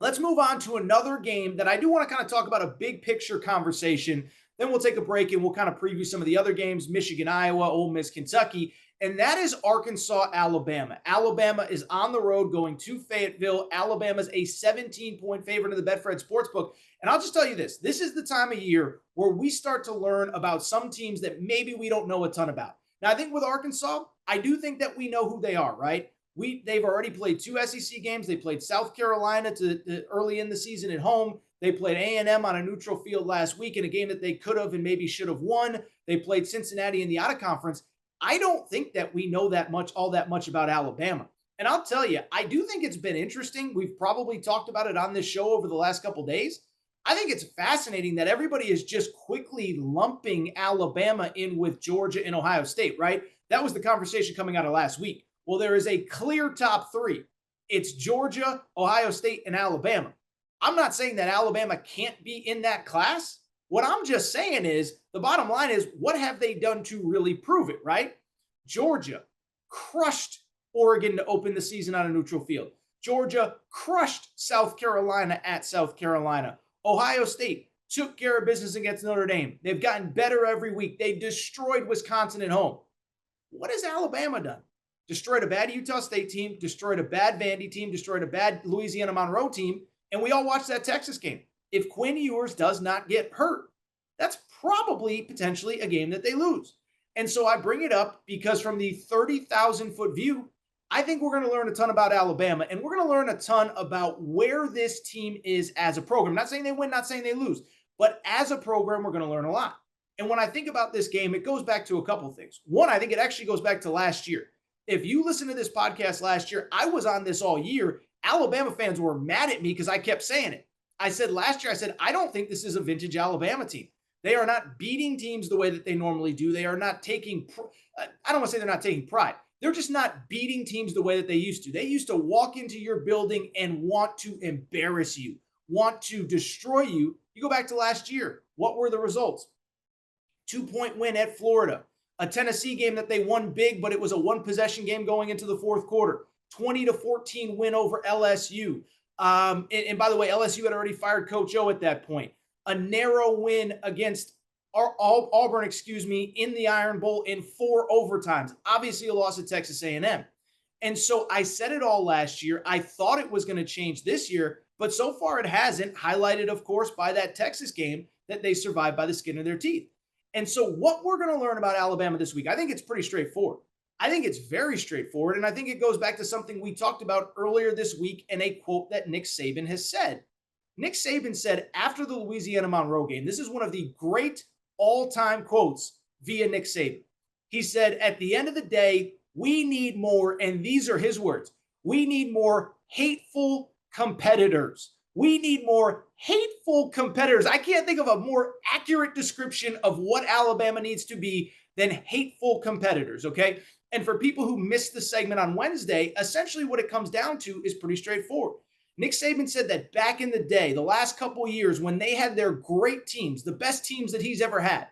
Let's move on to another game that I do want to kind of talk about, a big picture conversation. Then we'll take a break and we'll kind of preview some of the other games: Michigan, Iowa, Ole Miss, Kentucky. And that is Arkansas, Alabama. Alabama is on the road going to Fayetteville. Alabama's a 17-point favorite in the Betfred Sportsbook. And I'll just tell you this is the time of year where we start to learn about some teams that maybe we don't know a ton about. Now, I think with Arkansas, I do think that we know who they are, right? They've already played two SEC games. They played South Carolina early in the season at home. They played A&M on a neutral field last week in a game that they could have and maybe should have won. They played Cincinnati in the out of conference. I don't think that we know all that much about Alabama. And I'll tell you, I do think it's been interesting. We've probably talked about it on this show over the last couple of days. I think it's fascinating that everybody is just quickly lumping Alabama in with Georgia and Ohio State, right? That was the conversation coming out of last week. Well, there is a clear top three. It's Georgia, Ohio State, and Alabama. I'm not saying that Alabama can't be in that class. What I'm just saying is the bottom line is, what have they done to really prove it, right? Georgia crushed Oregon to open the season on a neutral field. Georgia crushed South Carolina at South Carolina. Ohio State took care of business against Notre Dame. They've gotten better every week. They destroyed Wisconsin at home. What has Alabama done? Destroyed a bad Utah State team, destroyed a bad Vandy team, destroyed a bad Louisiana Monroe team, and we all watched that Texas game. If Quinn Ewers does not get hurt, that's probably potentially a game that they lose. And so I bring it up because from the 30,000-foot view, I think we're going to learn a ton about Alabama, and we're going to learn a ton about where this team is as a program. Not saying they win, not saying they lose, but as a program, we're going to learn a lot. And when I think about this game, it goes back to a couple things. One, I think it actually goes back to last year. If you listen to this podcast last year, I was on this all year. Alabama fans were mad at me because I kept saying it. I said last year, I don't think this is a vintage Alabama team. They are not beating teams the way that they normally do. They are not taking, I don't want to say they're not taking pride. They're just not beating teams the way that they used to. They used to walk into your building and want to embarrass you, want to destroy you. You go back to last year. What were the results? 2-point win at Florida. A Tennessee game that they won big, but it was a one-possession game going into the fourth quarter. 20-14 win over LSU. And by the way, LSU had already fired Coach O at that point. A narrow win against Auburn, in the Iron Bowl in 4 overtimes. Obviously a loss at Texas A&M. And so I said it all last year. I thought it was going to change this year, but so far it hasn't, highlighted, of course, by that Texas game that they survived by the skin of their teeth. And so what we're going to learn about Alabama this week, I think it's pretty straightforward. I think it's very straightforward, and I think it goes back to something we talked about earlier this week and a quote that Nick Saban has said. Nick Saban said after the Louisiana Monroe game, this is one of the great all-time quotes via Nick Saban. He said, at the end of the day, we need more, and these are his words, we need more hateful competitors. We need more hateful competitors. I can't think of a more accurate description of what Alabama needs to be than hateful competitors, okay? And for people who missed the segment on Wednesday, essentially what it comes down to is pretty straightforward. Nick Saban said that back in the day, the last couple of years, when they had their great teams, the best teams that he's ever had,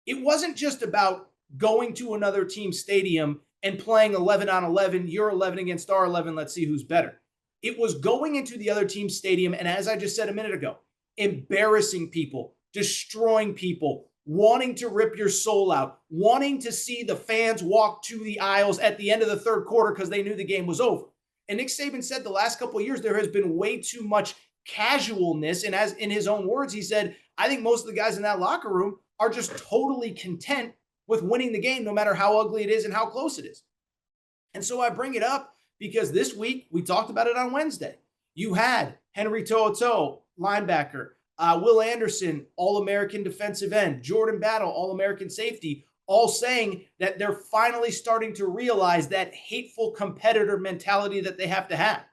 it wasn't just about going to another team's stadium and playing 11 on 11, you're 11 against our 11, let's see who's better. It was going into the other team's stadium, and as I just said a minute ago, embarrassing people, destroying people, wanting to rip your soul out, wanting to see the fans walk to the aisles at the end of the third quarter because they knew the game was over. And Nick Saban said the last couple of years there has been way too much casualness. And as in his own words, he said, I think most of the guys in that locker room are just totally content with winning the game, no matter how ugly it is and how close it is. And so I bring it up because this week, we talked about it on Wednesday. You had Henry To'oTo'o, linebacker, Will Anderson, All-American defensive end, Jordan Battle, All-American safety, all saying that they're finally starting to realize that hateful competitor mentality that they have to have.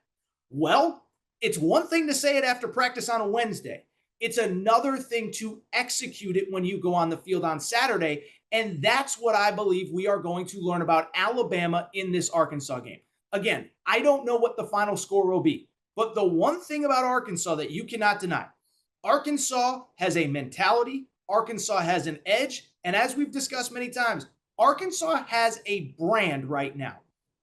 Well, it's one thing to say it after practice on a Wednesday. It's another thing to execute it when you go on the field on Saturday. And that's what I believe we are going to learn about Alabama in this Arkansas game. Again, I don't know what the final score will be, but the one thing about Arkansas that you cannot deny, Arkansas has a mentality, Arkansas has an edge, and as we've discussed many times, Arkansas has a brand right now.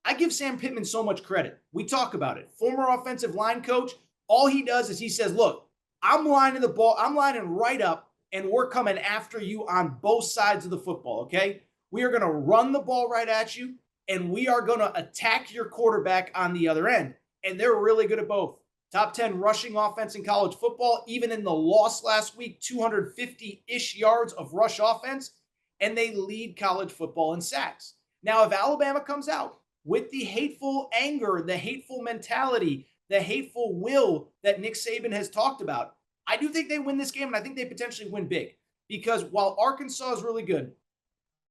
I give Sam Pittman so much credit. We talk about it. Former offensive line coach, All he does is he says, look, I'm lining the ball, I'm lining right up, and we're coming after you on both sides of the football, okay? We are going to run the ball right at you, and we are going to attack your quarterback on the other end. And they're really good at both. Top 10 rushing offense in college football, even in the loss last week, 250-ish yards of rush offense, and they lead college football in sacks. Now, if Alabama comes out with the hateful anger, the hateful mentality, the hateful will that Nick Saban has talked about, I do think they win this game, and I think they potentially win big. Because while Arkansas is really good,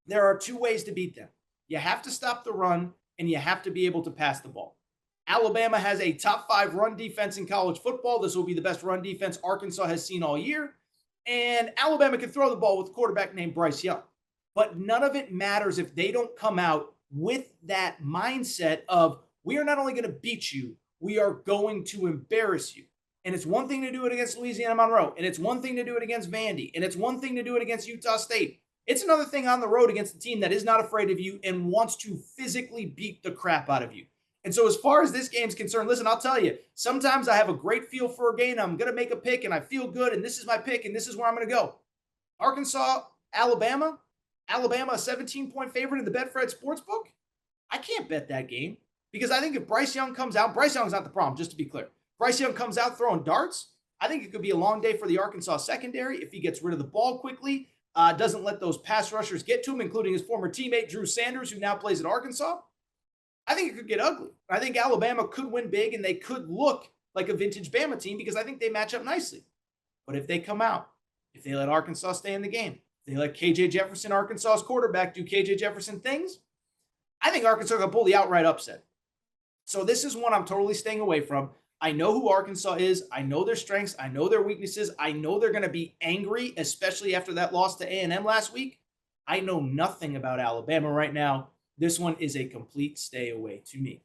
there are two ways to beat them. You have to stop the run, and you have to be able to pass the ball. Alabama has a top 5 run defense in college football. This will be the best run defense Arkansas has seen all year. And Alabama can throw the ball with a quarterback named Bryce Young. But none of it matters if they don't come out with that mindset of, we are not only going to beat you, we are going to embarrass you. And it's one thing to do it against Louisiana Monroe, and it's one thing to do it against Vandy, and it's one thing to do it against Utah State. It's another thing on the road against a team that is not afraid of you and wants to physically beat the crap out of you. And so as far as this game's concerned, listen, I'll tell you, sometimes I have a great feel for a game. I'm going to make a pick, and I feel good, and this is my pick, and this is where I'm going to go. Arkansas, Alabama a 17-point favorite in the Betfred Sportsbook. I can't bet that game because I think if Bryce Young comes out, Bryce Young's not the problem, just to be clear. Bryce Young comes out throwing darts. I think it could be a long day for the Arkansas secondary if he gets rid of the ball quickly, doesn't let those pass rushers get to him, including his former teammate, Drew Sanders, who now plays at Arkansas. I think it could get ugly. I think Alabama could win big, and they could look like a vintage Bama team because I think they match up nicely. But if they come out, if they let Arkansas stay in the game, if they let KJ Jefferson, Arkansas's quarterback, do KJ Jefferson things, I think Arkansas can pull the outright upset. So this is one I'm totally staying away from. I know who Arkansas is. I know their strengths. I know their weaknesses. I know they're going to be angry, especially after that loss to A&M last week. I know nothing about Alabama right now. This one is a complete stay away to me.